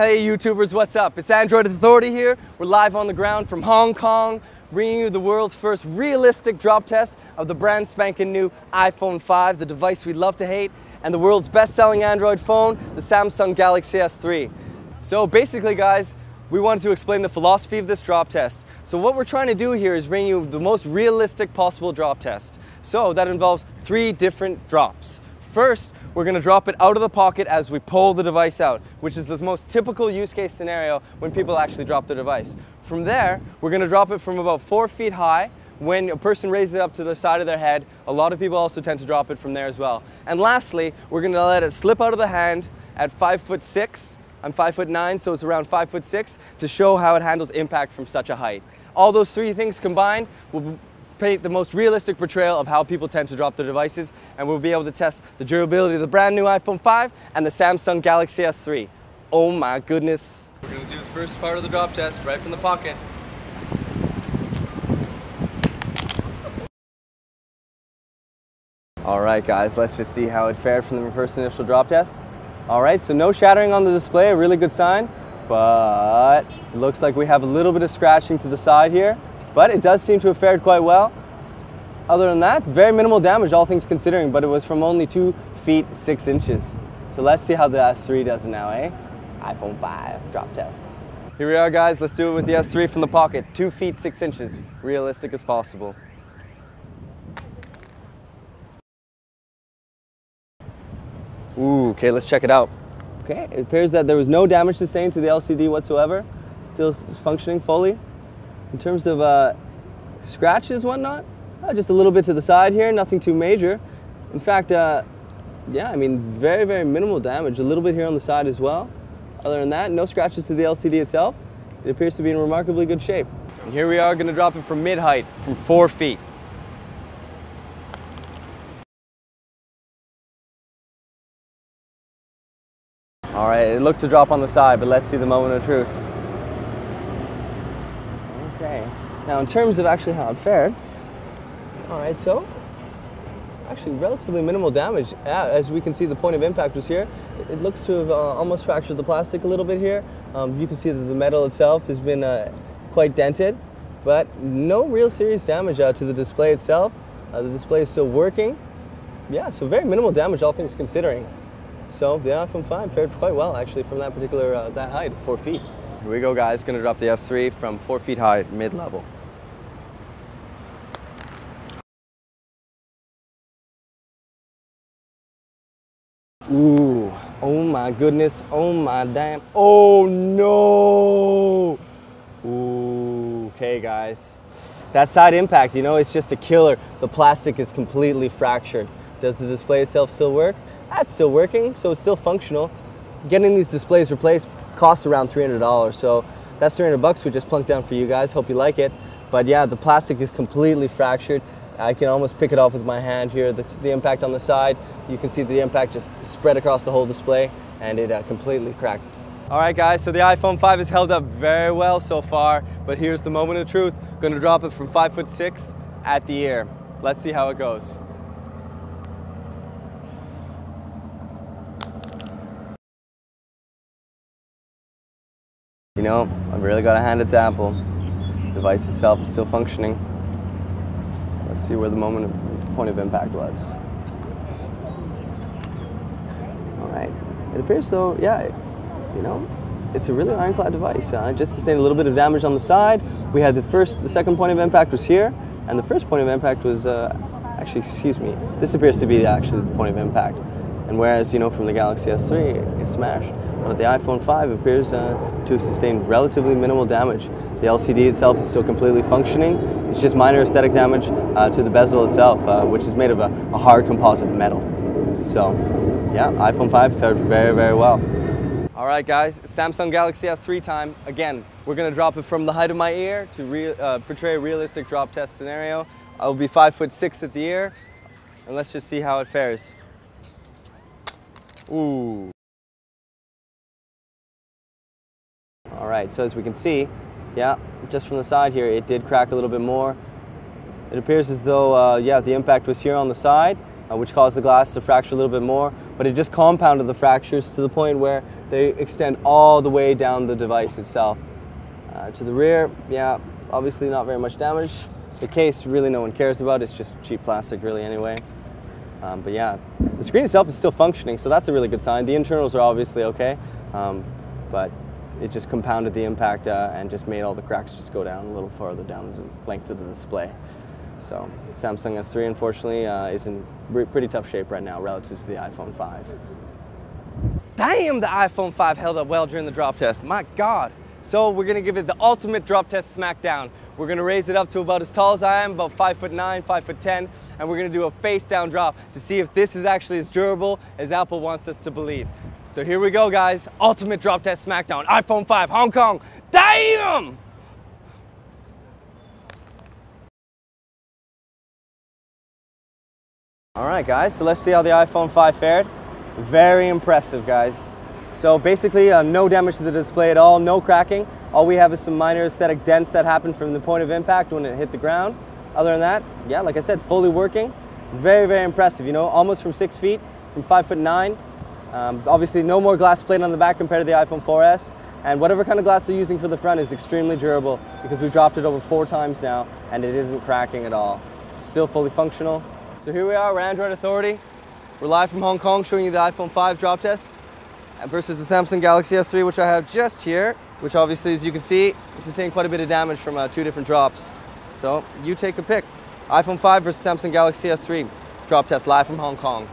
Hey YouTubers, what's up? It's Android Authority here. We're live on the ground from Hong Kong, bringing you the world's first realistic drop test of the brand spanking new iPhone 5, the device we love to hate, and the world's best-selling Android phone, the Samsung Galaxy S3. So basically guys, we wanted to explain the philosophy of this drop test. So what we're trying to do here is bring you the most realistic possible drop test. So that involves 3 different drops. First, we're going to drop it out of the pocket as we pull the device out, which is the most typical use case scenario when people actually drop their device. From there, we're going to drop it from about 4 feet high. When a person raises it up to the side of their head, a lot of people also tend to drop it from there as well. And lastly, we're going to let it slip out of the hand at 5'6". I'm 5'9", so it's around 5'6", to show how it handles impact from such a height. All those 3 things combined will paint the most realistic portrayal of how people tend to drop their devices, and we'll be able to test the durability of the brand new iPhone 5 and the Samsung Galaxy S3. Oh my goodness. We're going to do the first part of the drop test right from the pocket. Alright guys, let's just see how it fared from the first initial drop test. Alright, so no shattering on the display, a really good sign, but it looks like we have a little bit of scratching to the side here. But it does seem to have fared quite well. Other than that, very minimal damage, all things considering, but it was from only 2 feet 6 inches. So let's see how the S3 does it now, eh? iPhone 5 drop test. Here we are guys, let's do it with the S3 from the pocket. 2 feet 6 inches, realistic as possible. Ooh, okay, let's check it out. Okay, it appears that there was no damage sustained to the LCD whatsoever. Still functioning fully. In terms of scratches, whatnot, just a little bit to the side here, nothing too major. In fact, yeah, I mean, very, very minimal damage. A little bit here on the side as well. Other than that, no scratches to the LCD itself. It appears to be in remarkably good shape. And here we are going to drop it from mid-height, from 4 feet. All right, it looked to drop on the side, but let's see the moment of truth. Okay, now in terms of actually how it fared, all right, so actually relatively minimal damage. As we can see, the point of impact was here. It looks to have almost fractured the plastic a little bit here. You can see that the metal itself has been quite dented, but no real serious damage to the display itself. The display is still working. Yeah, so very minimal damage, all things considering. So the iPhone 5 fared quite well actually from that particular, that height, 4 feet. Here we go guys, gonna drop the S3 from 4 feet high, mid-level. Ooh, oh my goodness, oh my damn, oh no! Ooh, okay guys. That side impact, you know, it's just a killer. The plastic is completely fractured. Does the display itself still work? That's still working, so it's still functional. Getting these displays replaced costs around $300, so that's $300 we just plunked down for you guys. Hope you like it. But yeah, the plastic is completely fractured. I can almost pick it off with my hand here. The impact on the side, you can see the impact just spread across the whole display, and it completely cracked. All right guys, so the iPhone 5 has held up very well so far, but here's the moment of truth. Going to drop it from 5'6" at the ear. Let's see how it goes. You know, I've really got to hand it to Apple. The device itself is still functioning. Let's see where the point of impact was. All right, it appears though, yeah, you know, it's a really ironclad device. It just sustained a little bit of damage on the side. We had the second point of impact was here, and the first point of impact was, actually, excuse me, this appears to be actually the point of impact. And whereas, you know, from the Galaxy S3, it smashed. But the iPhone 5 appears to have sustained relatively minimal damage. The LCD itself is still completely functioning. It's just minor aesthetic damage to the bezel itself, which is made of a hard composite metal. So, yeah, iPhone 5 fared very, very well. All right, guys, Samsung Galaxy S3 time. Again, we're going to drop it from the height of my ear to portray a realistic drop test scenario. I'll be 5'6" at the ear, and let's just see how it fares. Ooh. All right, so as we can see, yeah, just from the side here, it did crack a little bit more. It appears as though, yeah, the impact was here on the side, which caused the glass to fracture a little bit more, but it just compounded the fractures to the point where They extend all the way down the device itself. To the rear, yeah, obviously not very much damage. The case, really no one cares about. It's just cheap plastic really anyway. But yeah, the screen itself is still functioning, so that's a really good sign. The internals are obviously okay, but it just compounded the impact and just made all the cracks just go down a little farther down the length of the display. So Samsung S3 unfortunately is in pretty tough shape right now relative to the iPhone 5. Damn, the iPhone 5 held up well during the drop test, my God. So we're gonna give it the ultimate drop test smackdown. We're gonna raise it up to about as tall as I am, about 5'9", 5'10", and we're gonna do a face down drop to see if this is actually as durable as Apple wants us to believe. So here we go, guys. Ultimate drop test smackdown, iPhone 5, Hong Kong. Damn! All right, guys, so let's see how the iPhone 5 fared. Very impressive, guys. So basically, no damage to the display at all, no cracking. All we have is some minor aesthetic dents that happened from the point of impact when it hit the ground. Other than that, yeah, like I said, fully working. Very, very impressive, you know, almost from 6 feet, from 5'9". Obviously, no more glass plate on the back compared to the iPhone 4S. And whatever kind of glass they're using for the front is extremely durable because we've dropped it over 4 times now and it isn't cracking at all. Still fully functional. So here we are, we're Android Authority. We're live from Hong Kong showing you the iPhone 5 drop test versus the Samsung Galaxy S3, which I have just here, which obviously, as you can see, is sustained quite a bit of damage from 2 different drops. So you take a pick. iPhone 5 versus Samsung Galaxy S3 drop test live from Hong Kong.